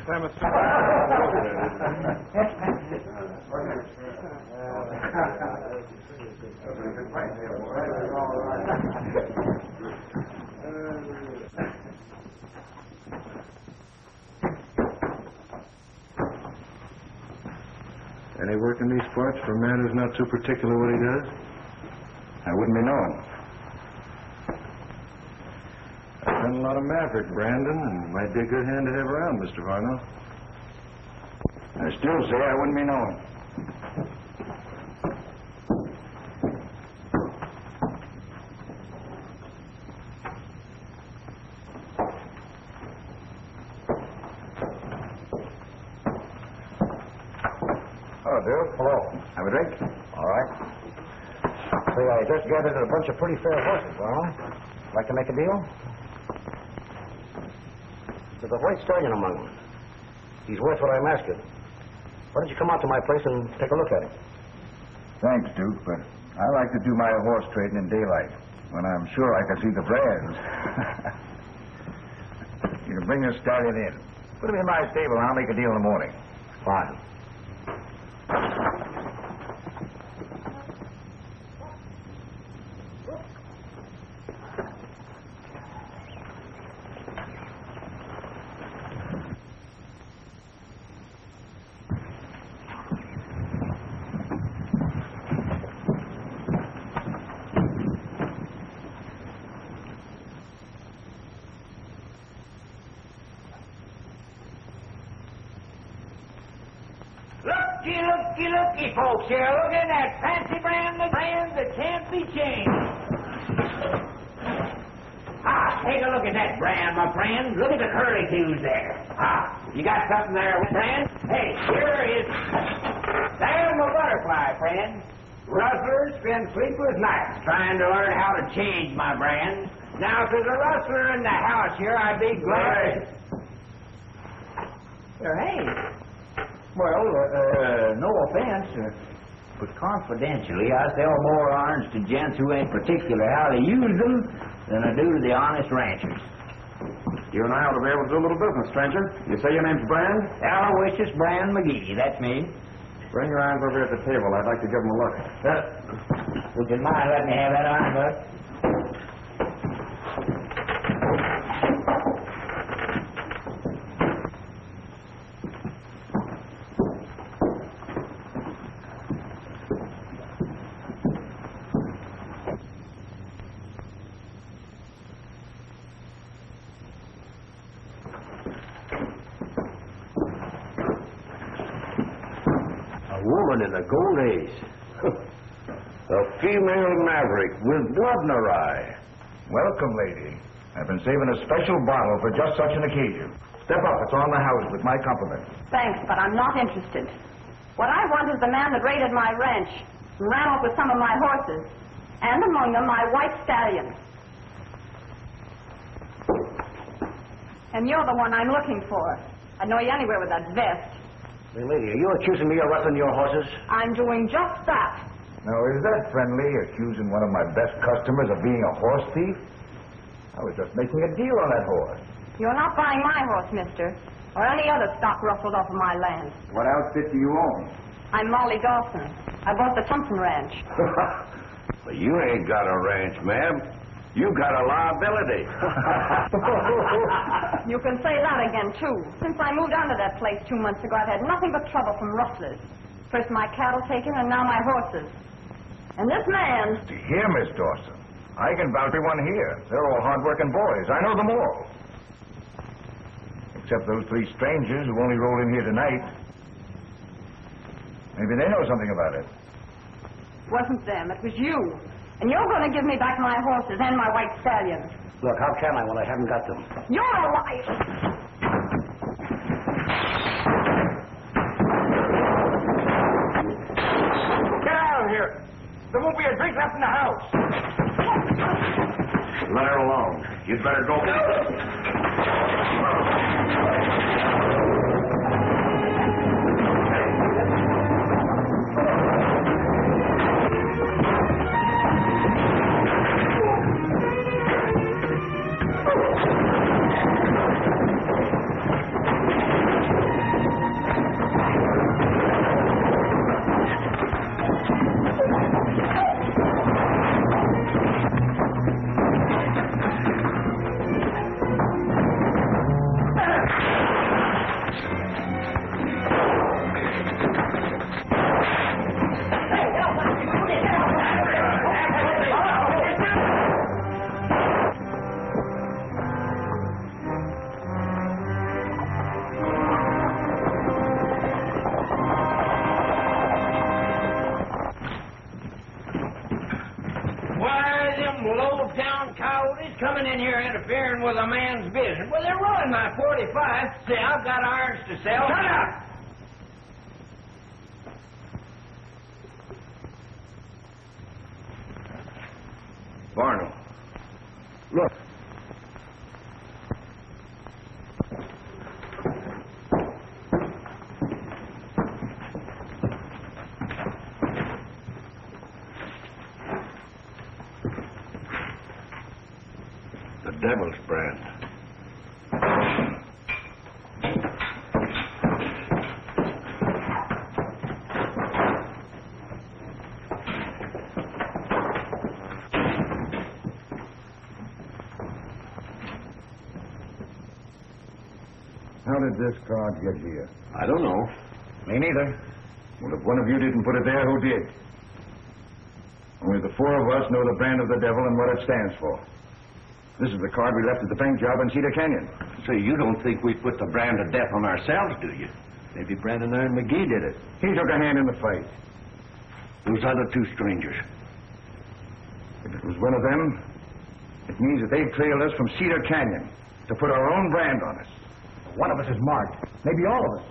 Any work in these parts for a man who's not too particular what he does? I wouldn't be knowing. I've done a lot of maverick, Brandon, and might be a good hand to have around, Mr. Varno. I still say I wouldn't be knowing. Hello, Duke. Hello. Have a drink? All right. Say, I just gathered a bunch of pretty fair horses, huh? Like to make a deal? There's a white stallion among them. He's worth what I'm asking. Why don't you come out to my place and take a look at him? Thanks, Duke, but I like to do my horse trading in daylight, when I'm sure I can see the brands. You can bring this stallion in. Put him in my stable, and I'll make a deal in the morning. Fine. Looky, folks here. Look at that fancy brand that can't be changed. Take a look at that brand, my friend. Look at the curlicues there. You got something there, friend? Hey, here is... There's my butterfly, friend. Rustlers spend sleepless nights trying to learn how to change my brand. Now, if there's a rustler in the house here, I'd be glad... Hey... Well, no offense, but confidentially, I sell more irons to gents who ain't particular how to use them than I do to the honest ranchers. You and I ought to be able to do a little business, stranger. You say your name's Brand? Aloysius Brand McGee, that's me. Bring your irons over here at the table. I'd like to give them a look. Would you mind letting me have that iron, bud? Woman in the gold age. A female maverick with blood in her eye. Welcome, lady. I've been saving a special bottle for just such an occasion. Step up. It's on the house with my compliments. Thanks, but I'm not interested. What I want is the man that raided my ranch and ran off with some of my horses, and among them my white stallion. And you're the one I'm looking for. I'd know you anywhere with that vest. Hey, lady, are you accusing me of rustling your horses? I'm doing just that. Now, is that friendly, accusing one of my best customers of being a horse thief? I was just making a deal on that horse. You're not buying my horse, mister, or any other stock rustled off of my land. What outfit do you own? I'm Molly Dawson. I bought the Thompson Ranch. But you ain't got a ranch, ma'am. You got a liability. You can say that again, too. Since I moved onto that place 2 months ago, I've had nothing but trouble from rustlers. First my cattle taken, and now my horses. And this man... See here, Miss Dawson. I can vouch for everyone here. They're all hard-working boys. I know them all. Except those 3 strangers who only rolled in here tonight. Maybe they know something about it. It wasn't them. It was you. And you're going to give me back my horses and my white stallion. Look, how can I when I haven't got them? You're a liar. Get out of here! There won't be a drink left in the house. Let her alone. You'd better go. down coyotes coming in here interfering with a man's business. Well, they're ruining my 45. See, I've got irons to sell. Shut up! Barnum. Look. The devil's brand. How did this card get here? I don't know. Me neither. Well, if one of you didn't put it there, who did? Only the four of us know the brand of the devil and what it stands for. This is the card we left at the paint job in Cedar Canyon. So you don't think we put the brand of death on ourselves, do you? Maybe Brandon and McGee did it. He took a hand in the fight. Those other two strangers. If it was one of them, it means that they've trailed us from Cedar Canyon to put our own brand on us. One of us is marked. Maybe all of us.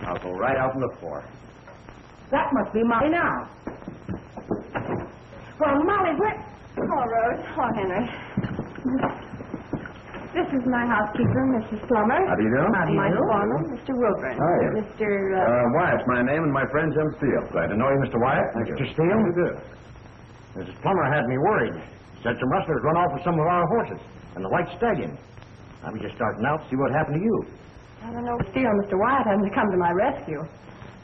I'll go right out and look for her. That must be Molly now. Well, Molly, where... Hello, Rose. Hello, Henry. This is my housekeeper, Mrs. Plummer. How do you do? How do you My do? foreman, Mr. Wilburn. Hi. Mr. Wyatt's my name, and my friend Jim Steele. Glad to know you, Mr. Wyatt. Thank you. Mr. Steele? You do. Mrs. Plummer had me worried. Said some rustlers run off with some of our horses and the white stallion. I was just starting out to see what happened to you. I don't know, Steele, Mr. Wyatt hasn't come to my rescue.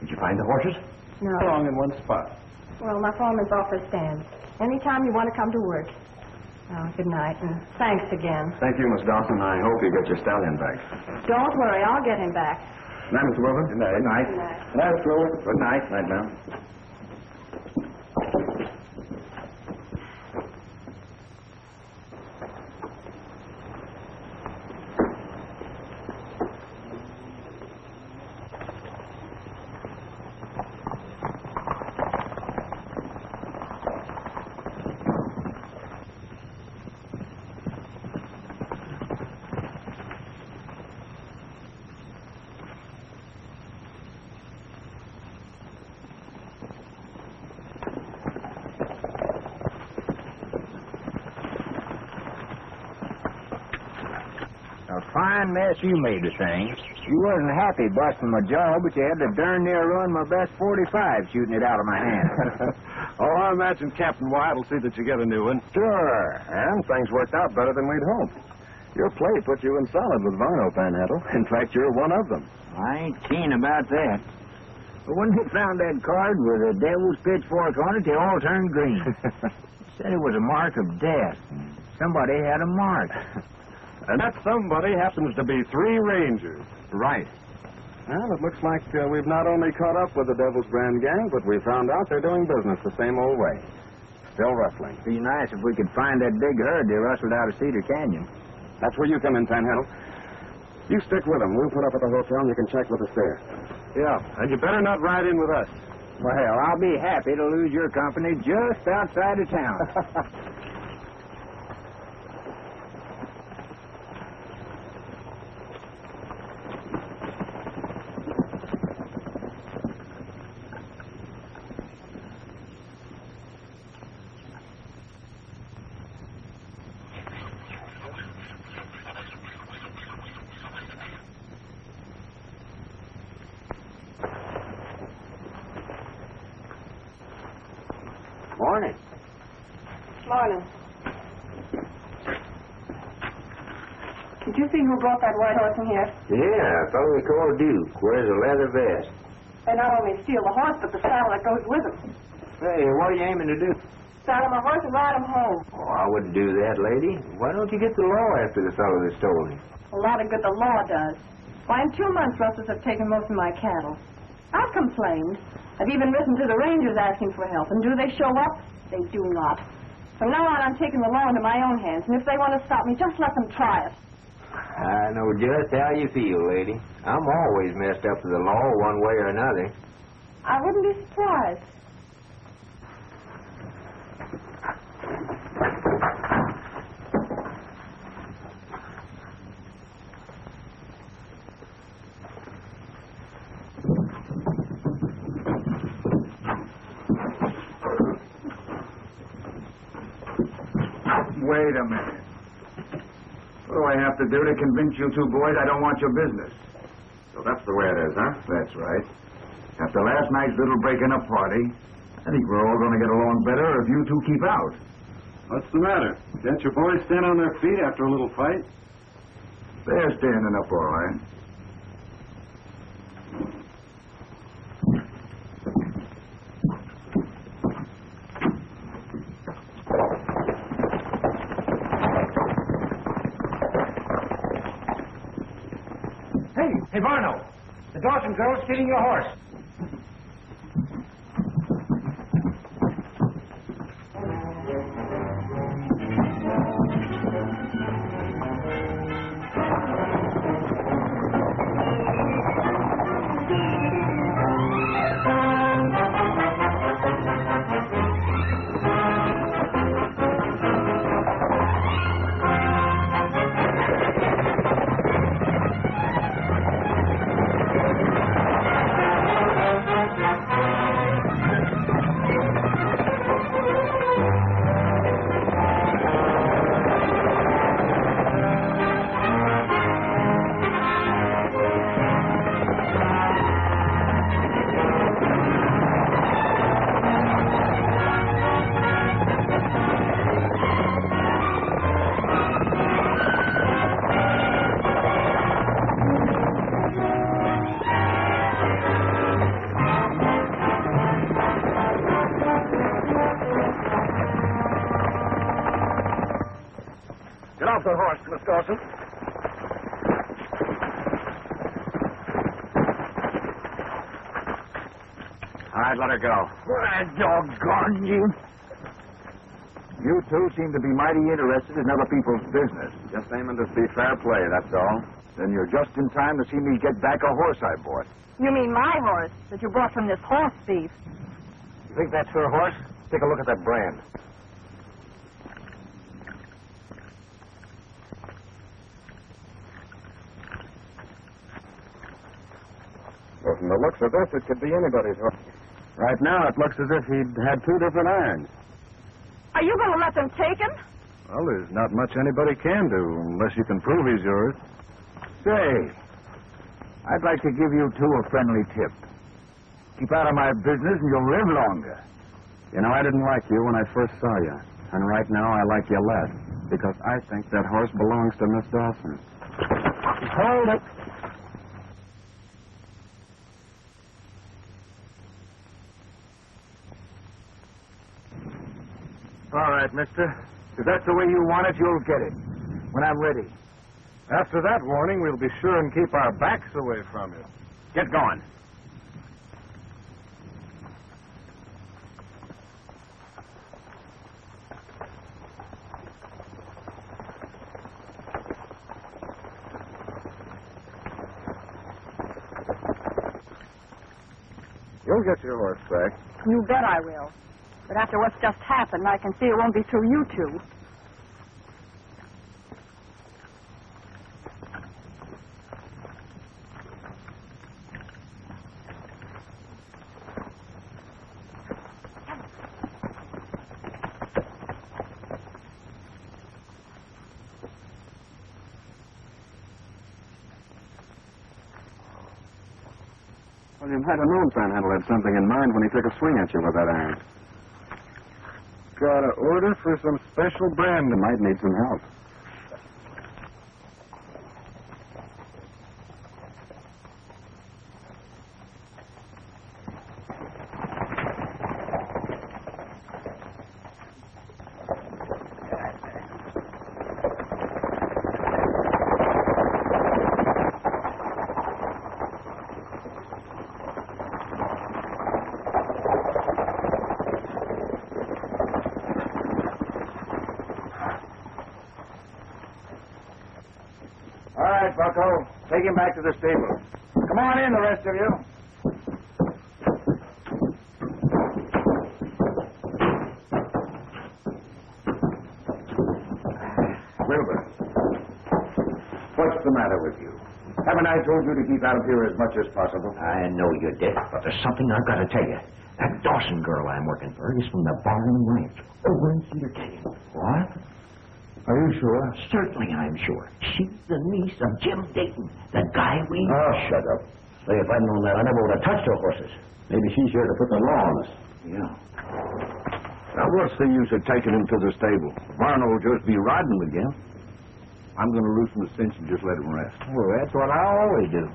Did you find the horses? No. Along in one spot. Well, my foreman's off his stand. Anytime you want to come to work. Oh, good night, and thanks again. Thank you, Miss Dawson. I hope you get your stallion back. Don't worry, I'll get him back. Good night, Mr. Wilbur. Good night. Good night. Good night. Good night, Mr. Wilbur. Good night. Night, ma'am. Fine mess you made of things. You wasn't happy busting my jaw, but you had to darn near ruin my best 45 shooting it out of my hand. Oh, I imagine Captain Wyatt will see that you get a new one. Sure. And things worked out better than we'd hoped. Your play put you in solid with Varno, Panhandle. In fact, you're one of them. I ain't keen about that. But when they found that card with a devil's pitchfork on it, they all turned green. Said it was a mark of death. Somebody had a mark. And that somebody happens to be three rangers. Right. Well, it looks like we've not only caught up with the Devil's Brand gang, but we found out they're doing business the same old way. Still rustling. Be nice if we could find that big herd they rustled out of Cedar Canyon. That's where you come in, Panhandle. You stick with them. We'll put up at the hotel and you can check with us there. Yeah, and you better not ride in with us. Well, I'll be happy to lose your company just outside of town. Morning. Morning. Did you see who brought that white horse in here? Yeah, a fellow we call Duke. Wears a leather vest. They not only steal the horse, but the saddle that goes with him. Hey, what are you aiming to do? Saddle my horse and ride him home. Oh, I wouldn't do that, lady. Why don't you get the law after the fellow that stole him? A lot of good the law does. Why, in 2 months, rustlers have taken most of my cattle. I've complained. I've even written to the rangers asking for help. And do they show up? They do not. From now on, I'm taking the law into my own hands. And if they want to stop me, just let them try it. I know just how you feel, lady. I'm always messed up to the law one way or another. I wouldn't be surprised. Wait a minute. What do I have to do to convince you two boys I don't want your business? So that's the way it is, huh? That's right. After last night's little breaking up party, I think we're all going to get along better if you two keep out. What's the matter? Can't your boys stand on their feet after a little fight? They're standing up all right. Hey, Varno, the Dawson girl's stealing your horse. Get off the horse, Miss Dawson. All right, let her go. Doggone you. You two seem to be mighty interested in other people's business. Just aiming to see fair play, that's all. Then you're just in time to see me get back a horse I bought. You mean my horse that you bought from this horse thief? You think that's her horse? Take a look at that brand. Well, from the looks of this, it could be anybody's horse. Right now, it looks as if he'd had 2 different irons. Are you going to let them take him? Well, there's not much anybody can do unless you can prove he's yours. Say, I'd like to give you two a friendly tip. Keep out of my business and you'll live longer. You know, I didn't like you when I first saw you. And right now, I like you less. Because I think that horse belongs to Miss Dawson. Hold it. All right, mister. If that's the way you want it, you'll get it. When I'm ready. After that warning, we'll be sure and keep our backs away from you. Get going. You'll get your horse back. You bet I will. But after what's just happened, I can see it won't be through you two. Well, you might have known Panhandle had something in mind when he took a swing at you with that iron. Got an order for some special brand that might need some help. Rocco. Take him back to the stable. Come on in, the rest of you. Wilbur, what's the matter with you? Haven't I told you to keep out of here as much as possible? I know you did, but there's something I've got to tell you. That Dawson girl I'm working for is from the Barnum Ranch over in Cedar Canyon. What? Are you sure? Certainly I'm sure. She's the niece of Jim Dayton, the guy we... Oh, shut up. Say, if I'd known that, I never would have touched her horses. Maybe she's here to put the law on us. Yeah. Now, what's the use of taking him to the stable? Barnum will just be riding again. I'm going to loosen the cinch and just let him rest. Well, that's what I always do.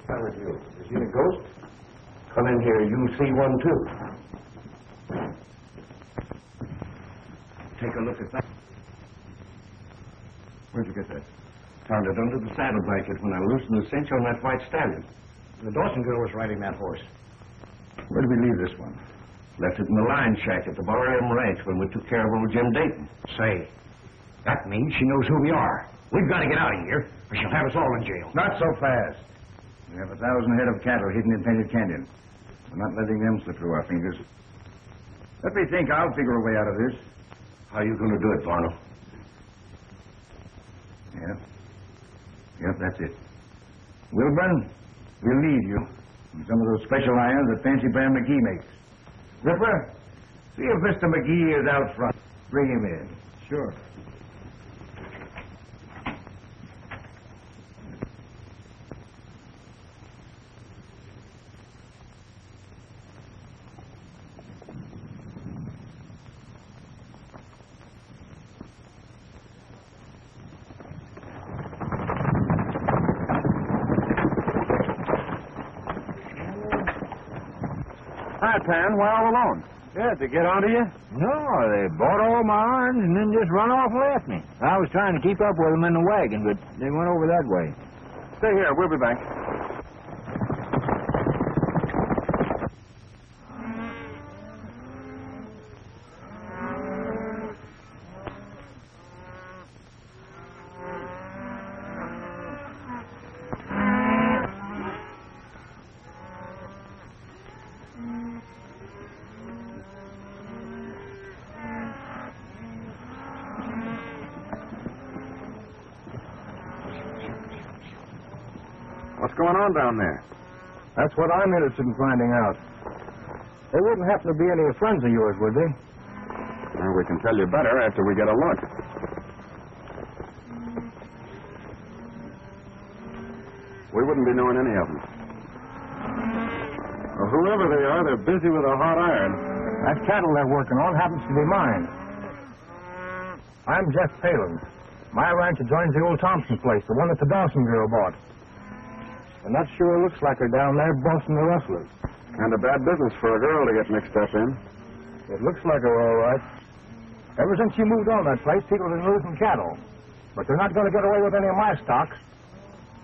With you. You seen a ghost? Come in here. You see one, too. Take a look at that. Where'd you get that? Found it under the saddle blanket when I loosened the cinch on that white stallion. The Dawson girl was riding that horse. Where did we leave this one? Left it in the line shack at the Barnum Ranch when we took care of old Jim Dayton. Say, that means she knows who we are. We've got to get out of here, or she'll have us all in jail. Not so fast. We have 1,000 head of cattle hidden in Painted Canyon. We're not letting them slip through our fingers. Let me think. I'll figure a way out of this. How are you going to do it, Barnum? Yep, that's it. Wilburn, we'll leave you in some of those special irons that Fancy Brand McGee makes. Ripper, see if Mr. McGee is out front. Bring him in. Sure. Hi, Pan. Why all alone? Yeah, to get onto you? No, they bought all my irons and then just run off and left me. I was trying to keep up with them in the wagon, but they went over that way. Stay here. We'll be back. What's going on down there? That's what I'm interested in finding out. They wouldn't happen to be any friends of yours, would they? Well, we can tell you better after we get a look. We wouldn't be knowing any of them. Well, whoever they are, they're busy with a hot iron. That cattle they're working on happens to be mine. I'm Jeff Palin. My ranch adjoins the old Thompson place, the one that the Dawson girl bought. And that sure looks like her down there bossing the rustlers. Kind of bad business for a girl to get mixed up in. It looks like her, all right. Ever since she moved on that place, people have been losing cattle. But they're not going to get away with any of my stocks.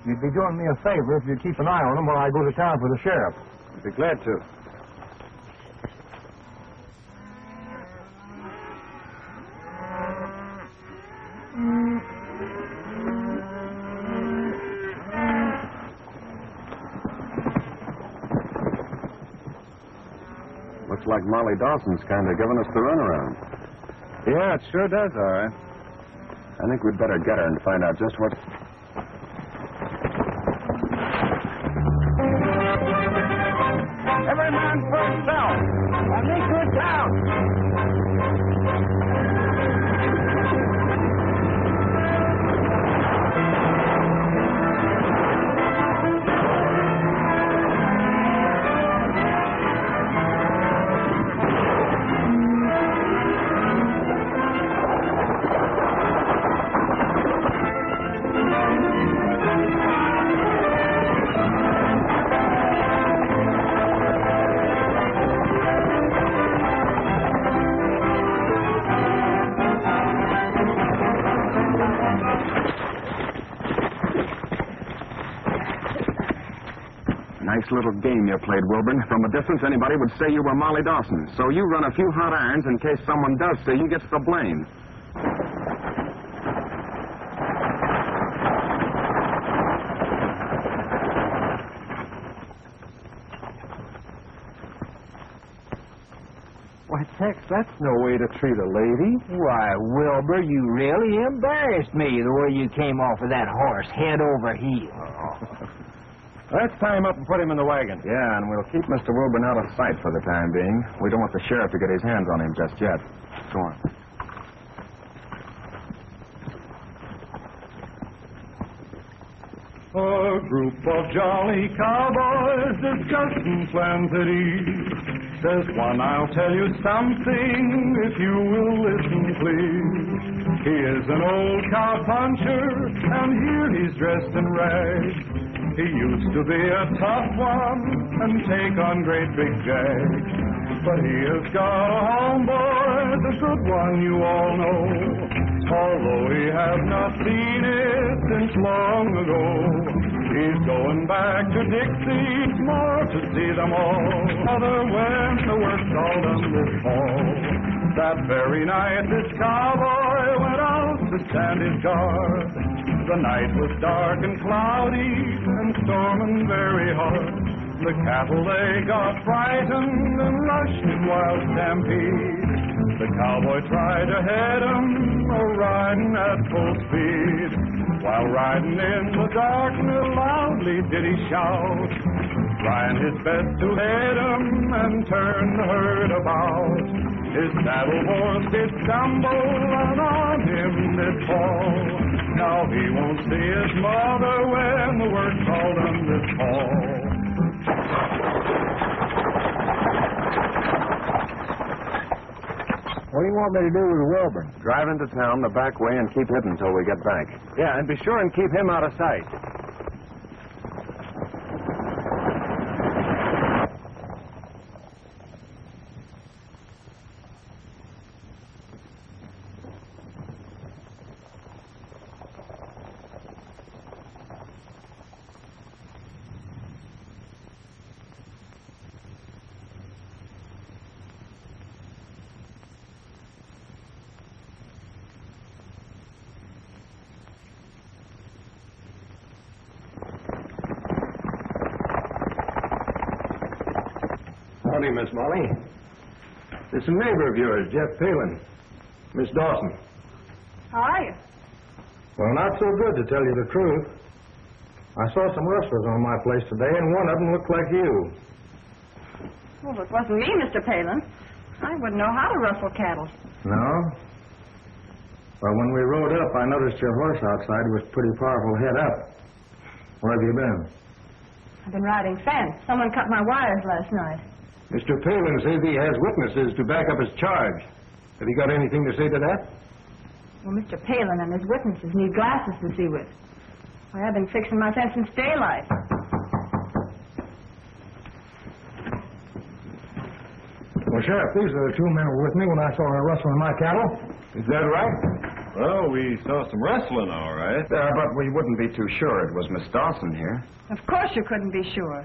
You'd be doing me a favor if you'd keep an eye on them while I go to town for the sheriff. I'd be glad to. Looks like Molly Dawson's kind of giving us the runaround. Yeah, it sure does, all right. I think we'd better get her and find out just what... Every man for himself. I need good town. Nice little game you played, Wilburn. From a distance, anybody would say you were Molly Dawson. So you run a few hot irons in case someone does see you gets the blame. Why, Tex, that's no way to treat a lady. Why, Wilbur, you really embarrassed me the way you came off of that horse head over heels. Let's tie him up and put him in the wagon. Yeah, and we'll keep Mr. Wilburn out of sight for the time being. We don't want the sheriff to get his hands on him just yet. Go on. A group of jolly cowboys discussing plans at ease. Says one, I'll tell you something, if you will listen, please. He is an old cowpuncher, and here he's dressed in rags. He used to be a tough one and take on great big jags. But he has got a homeboy, the good one you all know. Although he has not seen it since long ago. He's going back to Dixie more to see them all. Mother, when the work's all done this fall. That very night this cowboy went out to stand his guard. The night was dark and cloudy and storming very hard. The cattle, they got frightened and rushed in wild stampede. The cowboy tried to head 'em, riding at full speed. While riding in the darkness, loudly did he shout, trying his best to head 'em and turn the herd about. His saddle horse did stumble and on him did fall. Now he won't see his mother when the work's all done this fall. What do you want me to do with Wilburn? Drive into town the back way and keep hidden until we get back. Yeah, and be sure and keep him out of sight. Howdy, Miss Molly. It's a neighbor of yours, Jeff Palin. Miss Dawson. How are you? Well, not so good, to tell you the truth. I saw some rustlers on my place today, and one of them looked like you. Well, it wasn't me, Mr. Palin. I wouldn't know how to rustle cattle. No? Well, when we rode up, I noticed your horse outside was pretty powerful head up. Where have you been? I've been riding fence. Someone cut my wires last night. Mr. Palin says he has witnesses to back up his charge. Have you got anything to say to that? Well, Mr. Palin and his witnesses need glasses to see with. Why, I've been fixing my fence since daylight. Well, Sheriff, these are the two men who were with me when I saw her rustling my cattle. Is that right? Well, we saw some rustling, all right. But we wouldn't be too sure it was Miss Dawson here. Of course you couldn't be sure.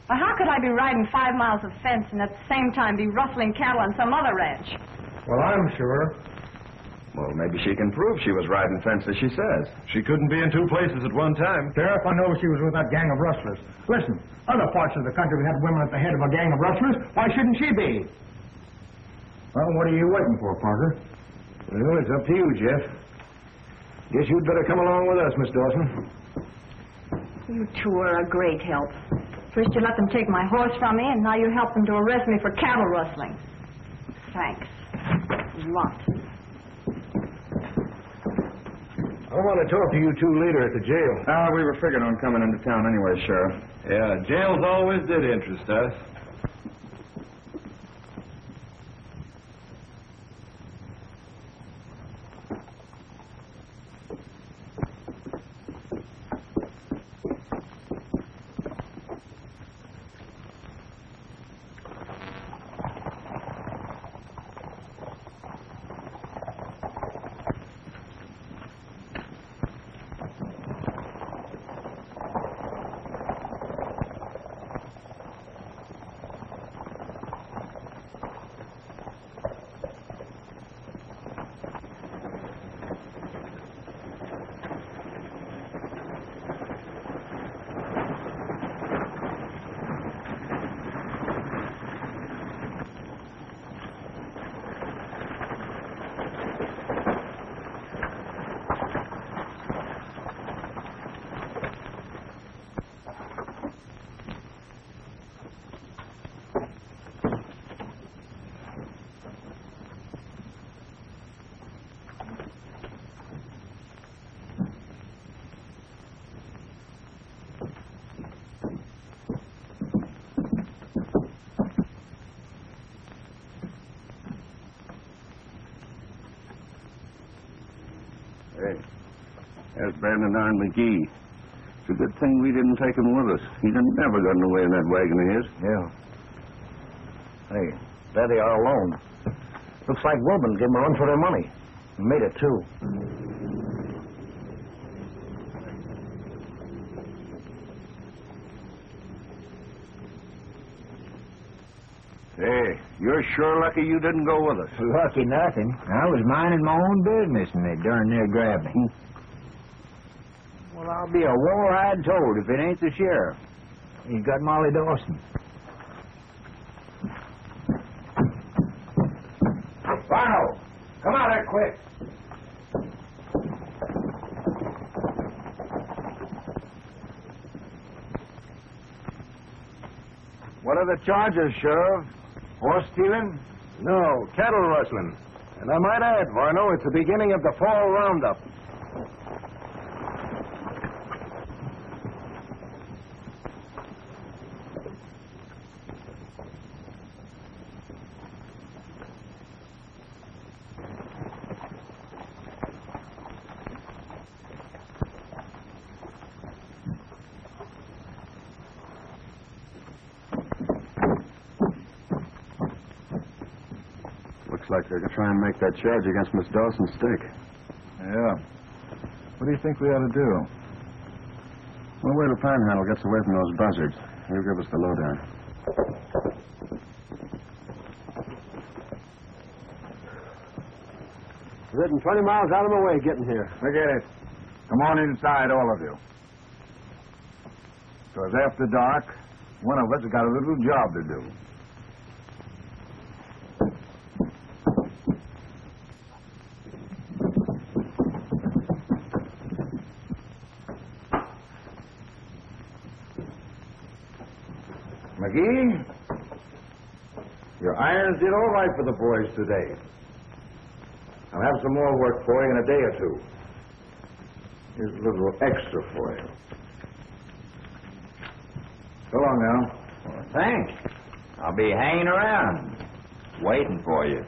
Well, how could I be riding 5 miles of fence and at the same time be rustling cattle on some other ranch? Well, I'm sure. Well, maybe she can prove she was riding fence as she says. She couldn't be in two places at one time. Sheriff, I know she was with that gang of rustlers. Listen, other parts of the country have women at the head of a gang of rustlers. Why shouldn't she be? Well, what are you waiting for, Parker? Well, it's up to you, Jeff. Guess you'd better come along with us, Miss Dawson. You two are a great help. First you let them take my horse from me, and now you help them to arrest me for cattle rustling. Thanks. A lot. I want to talk to you two later at the jail. We were figuring on coming into town anyway, Sheriff. Yeah, jails always did interest us. Hey, there's Brandon Iron McGee. It's a good thing we didn't take him with us. He'd have never gotten away in that wagon of his. Yeah. Hey, there they are alone. Looks like Wilburn gave them a run for their money. And made it, too. Hey, you're sure lucky you didn't go with us. Lucky nothing. I was minding my own business and they darn near grabbed me. Well, I'll be a war-eyed toad if it ain't the sheriff. He's got Molly Dawson. Barno, come out here quick. What are the charges, Sheriff? Horse stealing? No, cattle rustling. And I might add, Varno, it's the beginning of the fall roundup. Looks like they're going to try and make that charge against Miss Dawson stick. Yeah. What do you think we ought to do? We'll wait till Panhandle gets away from those buzzards. He'll give us the lowdown. Ridden 20 miles out of my way getting here. Forget it. Come on inside, all of you. Because after dark, one of us has got a little job to do. McGee, your irons did all right for the boys today. I'll have some more work for you in a day or two. Here's a little extra for you. So long now. Well, thanks. I'll be hanging around, waiting for you.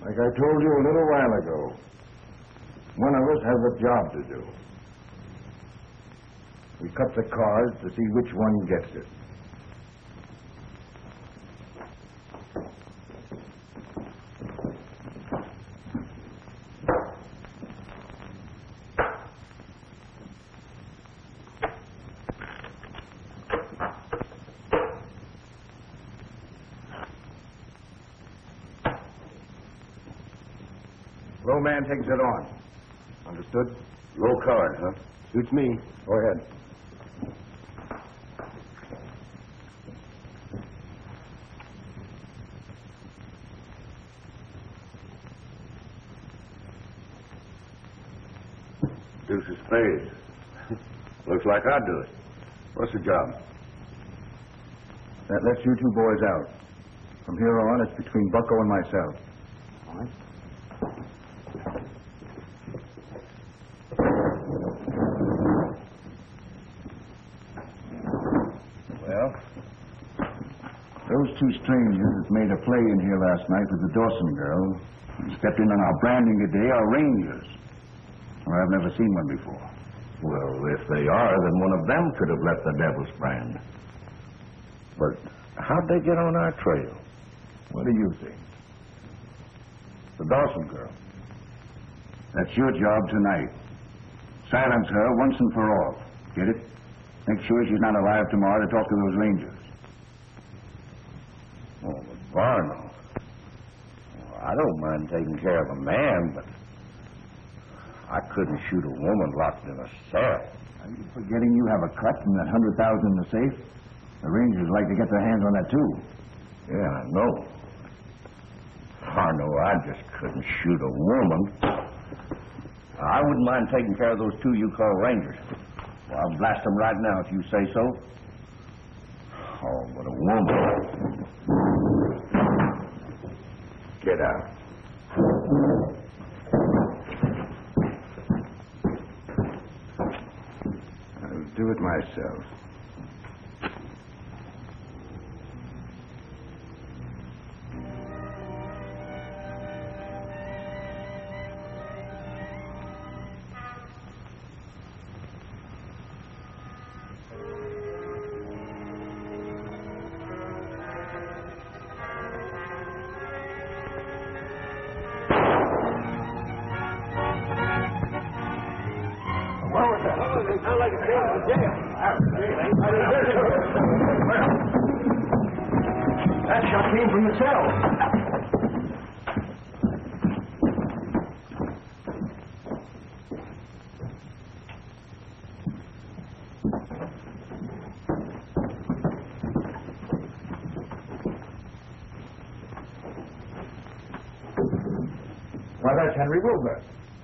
Like I told you a little while ago, one of us has a job to do. We cut the cards to see which one gets it. Low man takes it on. Understood? Low card, huh? Suits me. Go ahead. Deuce of spades. Looks like I'd do it. What's the job? That lets you two boys out. From here on, it's between Bucko and myself. All right? Well, those two strangers that made a play in here last night with the Dawson girl and stepped in on our branding today are rangers. Well, I've never seen one before. Well, if they are, then one of them could have left the devil's brand. But how'd they get on our trail? What do you think? The Dawson girl. That's your job tonight. Silence her once and for all. Get it? Make sure she's not alive tomorrow to talk to those rangers. Oh, but Varno. Well, I don't mind taking care of a man, but I couldn't shoot a woman locked in a cell. Are you forgetting you have a cut from that $100,000 in the safe? The rangers like to get their hands on that, too. Yeah, I know. Varno, I just couldn't shoot a woman. I wouldn't mind taking care of those two you call rangers. Well, I'll blast them right now if you say so. Oh, but a woman. Get out. do it myself. That shot came from the cell. Why, that's Henry Wilbur.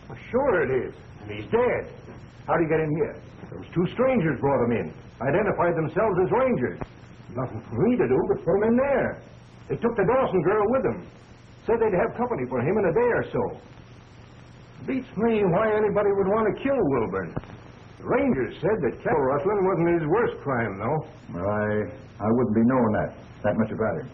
Well, sure it is. And he's dead. How'd he get in here? Those two strangers brought him in. Identified themselves as rangers. Nothing for me to do but put him in there. They took the Dawson girl with them. Said they'd have company for him in a day or so. Beats me why anybody would want to kill Wilburn. The rangers said that cattle rustling wasn't his worst crime, though. I wouldn't be knowing that much about him.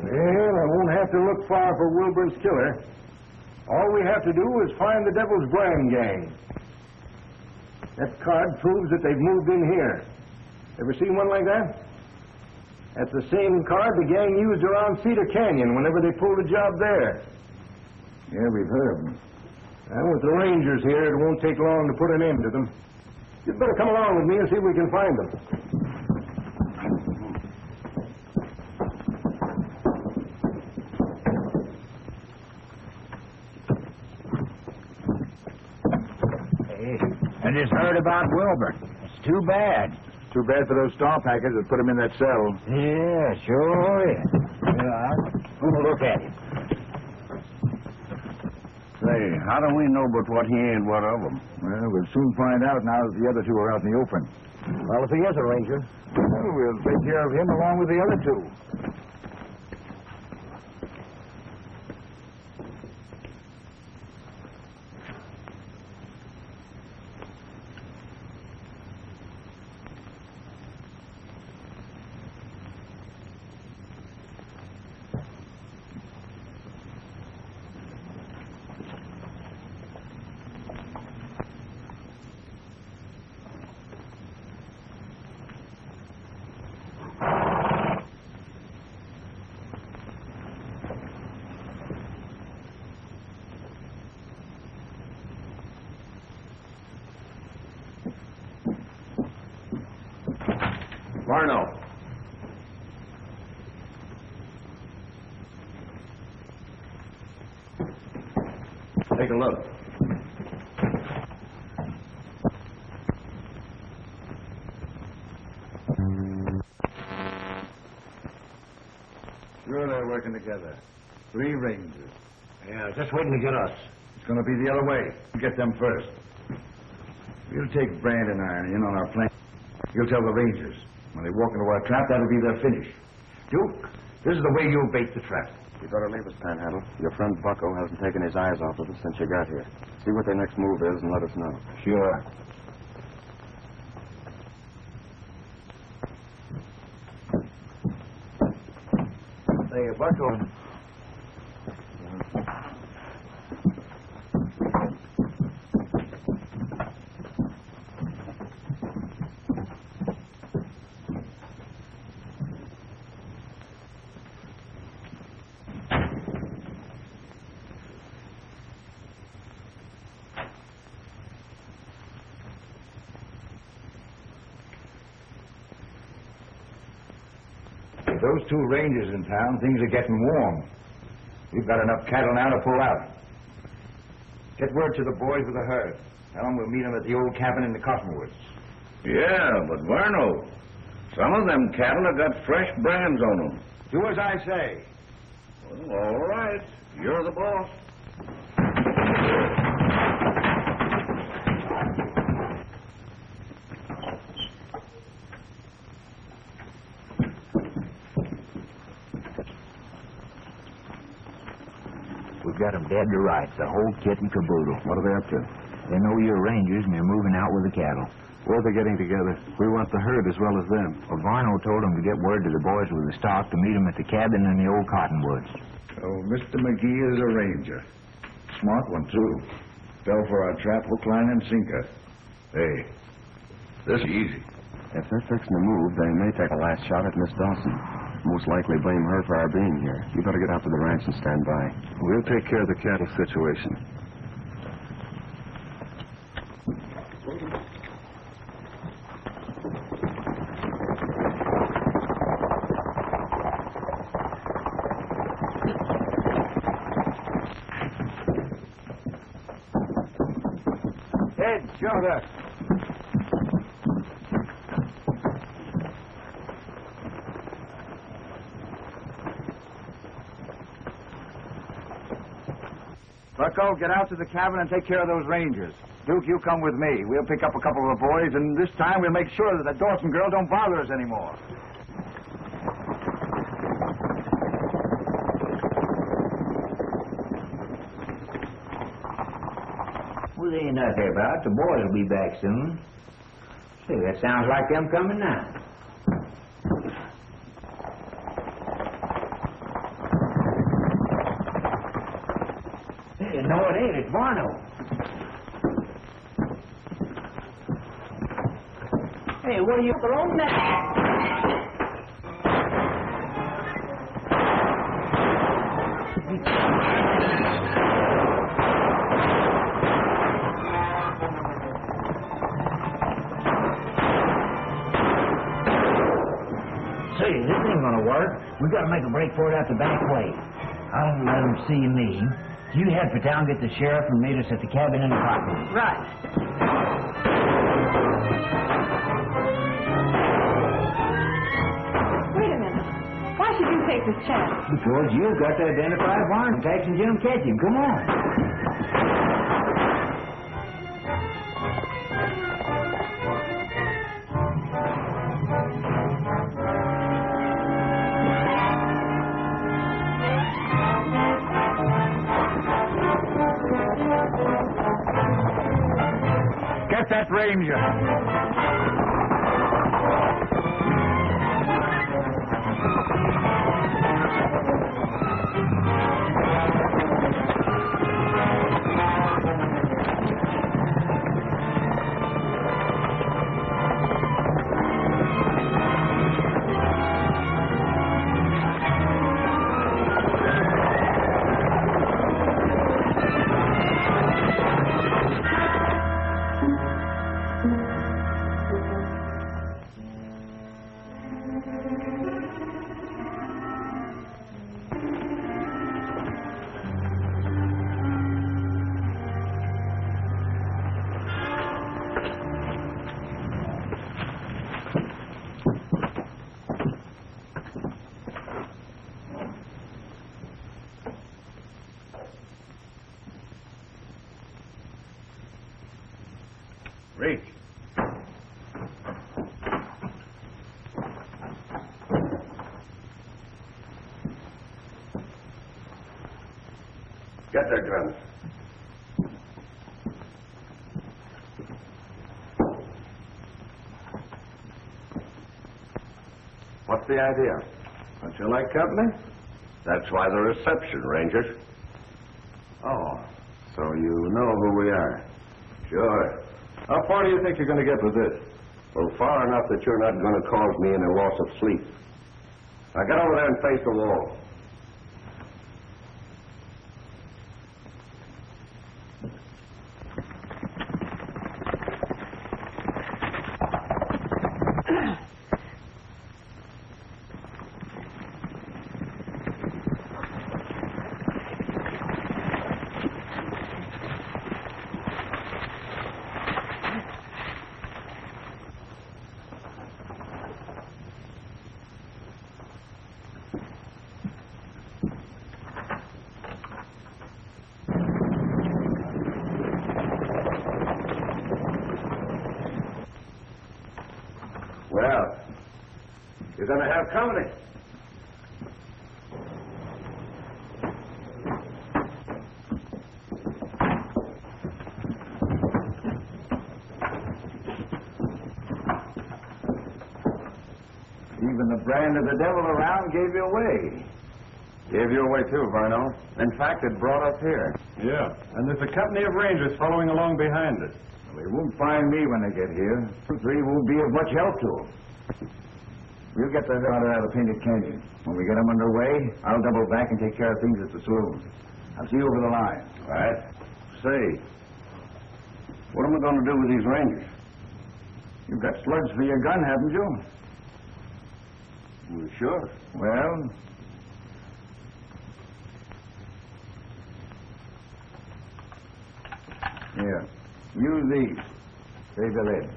Well, I won't have to look far for Wilburn's killer. All we have to do is find the Devil's Brand gang. That card proves that they've moved in here. Ever seen one like that? That's the same card the gang used around Cedar Canyon whenever they pulled a job there. Yeah, we've heard of them. And with the rangers here, it won't take long to put an end to them. You'd better come along with me and see if we can find them. I just heard about Wilbur. It's too bad. Too bad for those star packers that put him in that cell. Yeah, sure is. Well, look at him. Say, how do we know but what he ain't one of them? Well, we'll soon find out now that the other two are out in the open. Well, if he is a ranger, we'll take care of him along with the other two. Varno. Take a look. Sure, they're working together. 3 rangers. Yeah, just waiting to get us. It's going to be the other way. Get them first. We'll take Brand and Iron in on our flank. You'll tell the rangers. When they walk into our trap, that'll be their finish. Duke, this is the way you'll bait the trap. You better leave us, Panhandle. Your friend Bucko hasn't taken his eyes off of us since you got here. See what their next move is and let us know. Sure. Say, Bucko. With those 2 rangers in town, things are getting warm. We've got enough cattle now to pull out. Get word to the boys with the herd. Tell them we'll meet them at the old cabin in the cottonwoods. Yeah, but Varno, some of them cattle have got fresh brands on them. Do as I say. Well, all right. You're the boss. We've got 'em dead to rights, the whole kit and caboodle. What are they up to? They know you're rangers and you're moving out with the cattle. Where are they getting together? We want the herd as well as them. Well, Varno told them to get word to the boys with the stock to meet 'em at the cabin in the old cottonwoods. So Mr. McGee is a ranger. Smart one, too. Fell for our trap, hook, line, and sinker. Hey, this is easy. If they're fixing to move, they may take a last shot at Miss Dawson. Most likely blame her for our being here. You better get out to the ranch and stand by. We'll take care of the cattle situation. Ed, shoulder. Bucko, get out to the cabin and take care of those rangers. Duke, you come with me. We'll pick up a couple of the boys, and this time we'll make sure that the Dawson girl don't bother us anymore. Well, there ain't nothing about it. The boys will be back soon. Say, that sounds like them coming now. Hey, no, it ain't. It's Varno. Hey, what are you alone now? Say, this ain't gonna work. We gotta make a break for it out the back way. I'll let them see me. You head for town, get the sheriff, and meet us at the cabin in the cotton. Right. Wait a minute. Why should you take this chance? Because you've got to identify Varno. Tex and Jim catch him. Come on. Get that ranger. Reach. Get their guns. What's the idea? Don't you like company? That's why the reception, Rangers. Oh, so you know who we are. Sure. How far do you think you're going to get with this? Well, far enough that you're not going to cause me any loss of sleep. Now get over there and face the wall. Well, you're going to have company. brand of the devil around gave you away. Gave you away too, Varno. In fact, it brought us here. Yeah, and there's a company of rangers following along behind us. Well, they won't find me when they get here. You three won't be of much help to them. We'll get the hell out of the Painted Canyon. When we get them underway, I'll double back and take care of things at the saloon. I'll see you over the line. All right. Say, what am I going to do with these rangers? You've got slugs for your gun, haven't you? Well, sure. Well, here. Use these. Save the lead.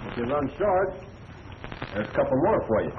If you run short, there's a couple more for you.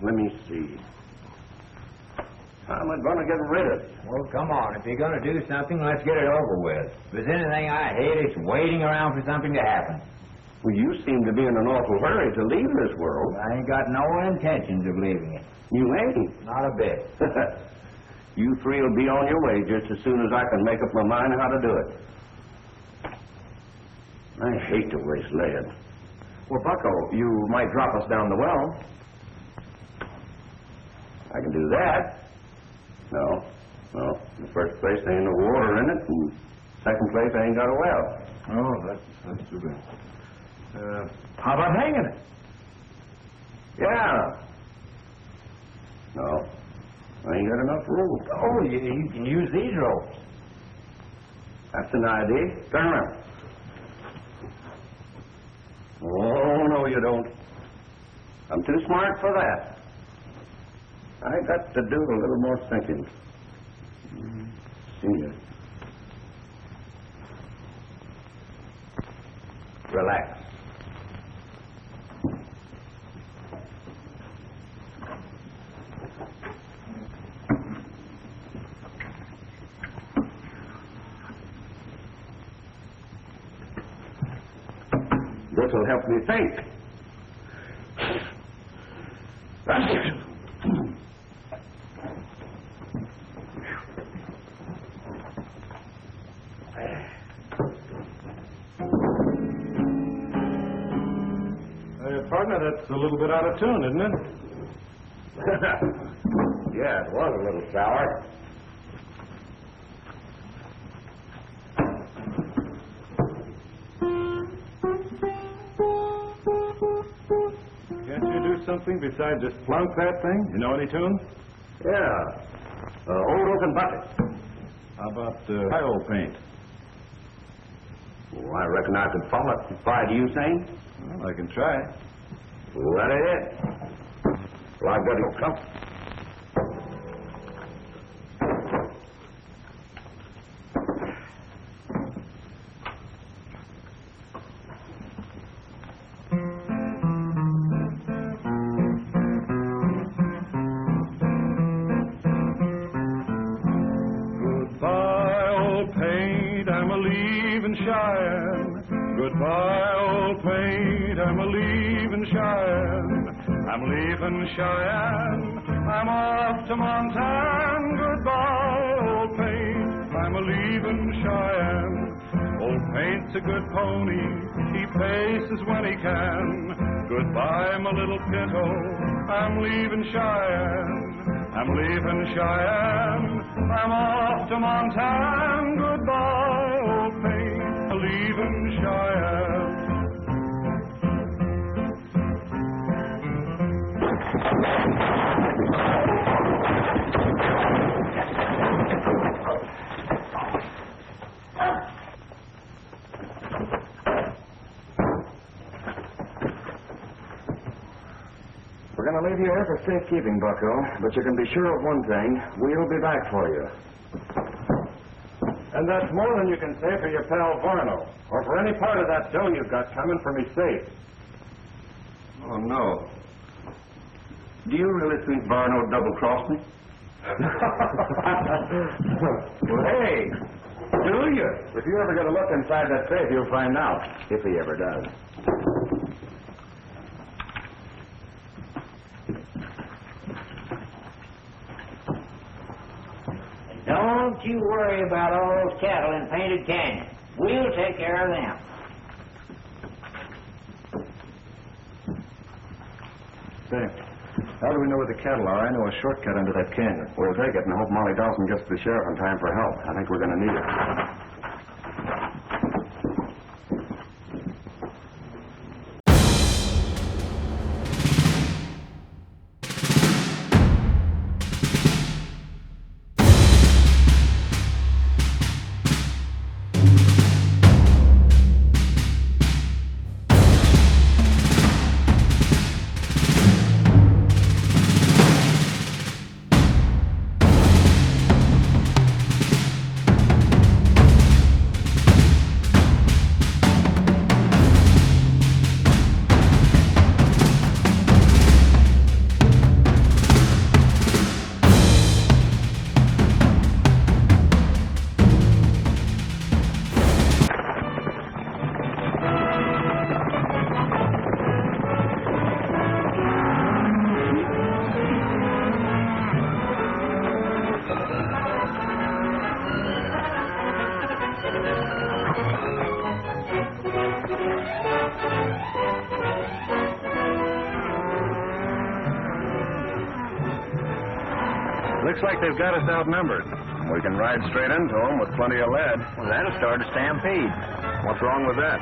Let me see. How am I going to get rid of it? Well, come on. If you're going to do something, let's get it over with. If there's anything I hate, it's waiting around for something to happen. Well, you seem to be in an awful hurry to leave this world. I ain't got no intentions of leaving it. You ain't. Not a bit. You three will be on your way just as soon as I can make up my mind how to do it. I hate to waste lead. Well, Bucko, you might drop us down the well. I can do that. No. In the first place, there ain't no water in it, and second place, I ain't got a well. Oh, that's too bad. How about hanging it? Yeah. No. I ain't got enough room. Oh, you can use these ropes. That's an idea. Turn around. Oh, no, you don't. I'm too smart for that. I got to do a little more thinking. See ya. Relax. This will help me think. Partner, that's a little bit out of tune, isn't it? Yeah, it was a little sour. Can't you do something besides just plunk that thing? You know any tunes? Yeah. Old oaken bucket. How about oil paint? Well, I reckon I could follow it. Do you sing? Well, I can try. Let it in. Well, I've got to come. Goodbye, old paint, I'm a-leaving Cheyenne. Goodbye, old paint, I'm a-leaving Cheyenne. I'm leaving Cheyenne, I'm off to Montana. Goodbye, old paint, I'm a-leaving Cheyenne. Old paint's a good pony, he paces when he can. Goodbye, my little pinto, I'm leaving Cheyenne. I'm leaving Cheyenne, I'm off to Montana. Goodbye, old paint, leaving Cheyenne. We're going to leave you here for safekeeping, Bucko, but you can be sure of one thing. We'll be back for you. And that's more than you can say for your pal Varno, or for any part of that dough you've got coming for me safe. Oh, no. Do you really think Barno double-crossed me? Well, hey, do you? If you ever get a look inside that safe, you'll find out, if he ever does. Don't you worry about all those cattle in Painted Canyon. We'll take care of them. Say, how do we know where the cattle are? I know a shortcut into that canyon. We'll take it and hope Molly Dawson gets to the sheriff in time for help. I think we're going to need it. Looks like they've got us outnumbered. We can ride straight into them with plenty of lead. Well, that'll start a stampede. What's wrong with that?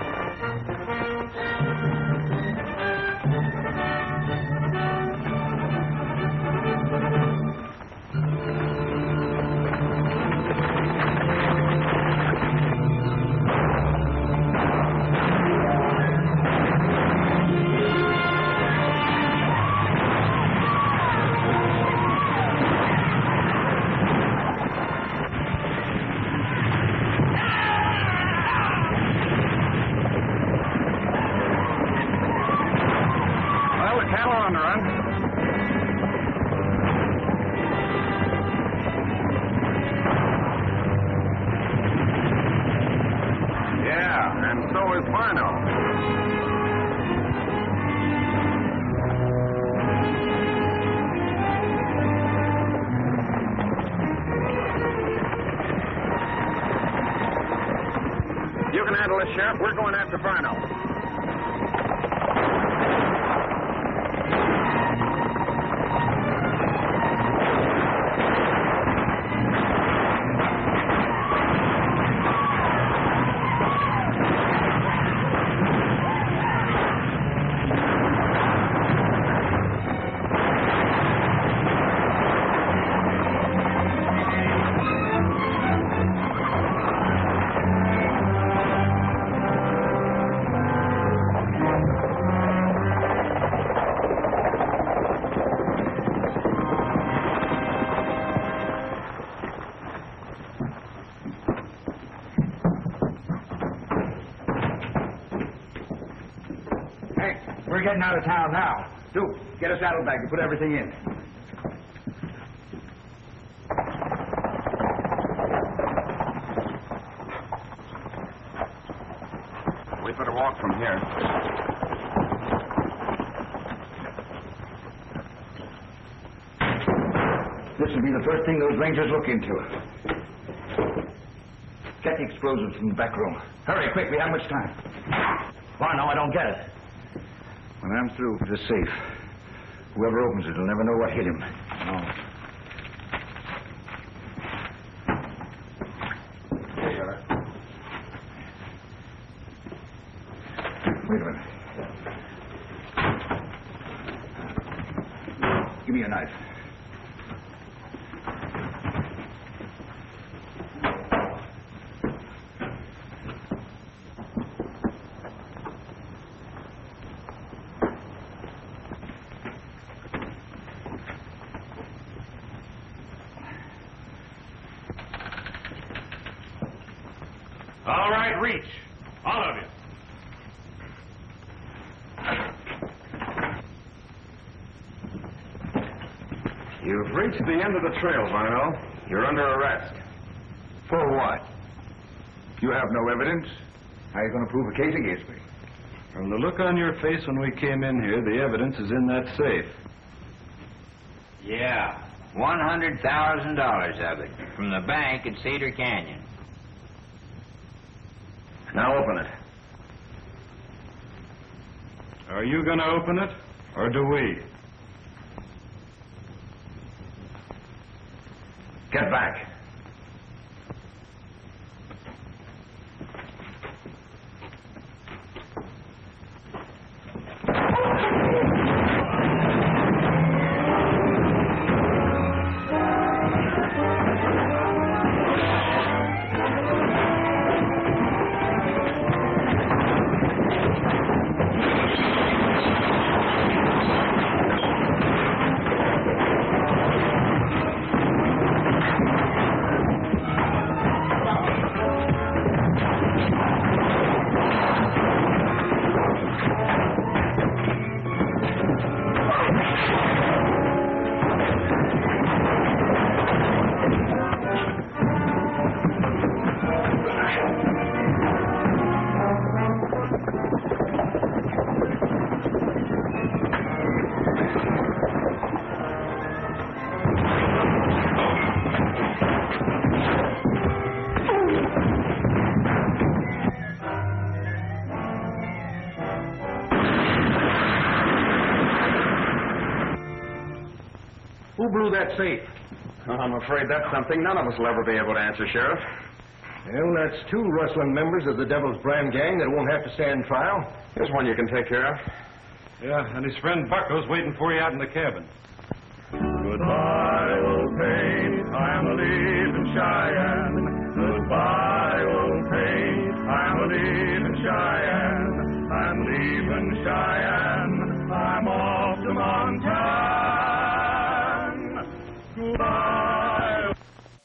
You can handle this, Sheriff. We're going after Farno. We're getting out of town now. Duke, get a saddlebag and put everything in. We'd better walk from here. This will be the first thing those rangers look into. Get the explosives from the back room. Hurry, quick, we haven't much time. Farno, I don't get it. When I'm through with the safe, whoever opens it will never know what hit him. No. Wait a minute. Give me your knife. All right, reach. All of you. You've reached the end of the trail, Varno. You're under arrest. For what? You have no evidence. How are you going to prove a case against me? From the look on your face when we came in here, the evidence is in that safe. Yeah, $100,000 of it from the bank at Cedar Canyon. Now open it. Are you going to open it, or do we? Get back. Who blew that safe? I'm afraid that's something none of us will ever be able to answer, Sheriff. Well, that's two rustling members of the Devil's Brand gang that won't have to stand trial. Here's one you can take care of. Yeah, and his friend Bucko's waiting for you out in the cabin.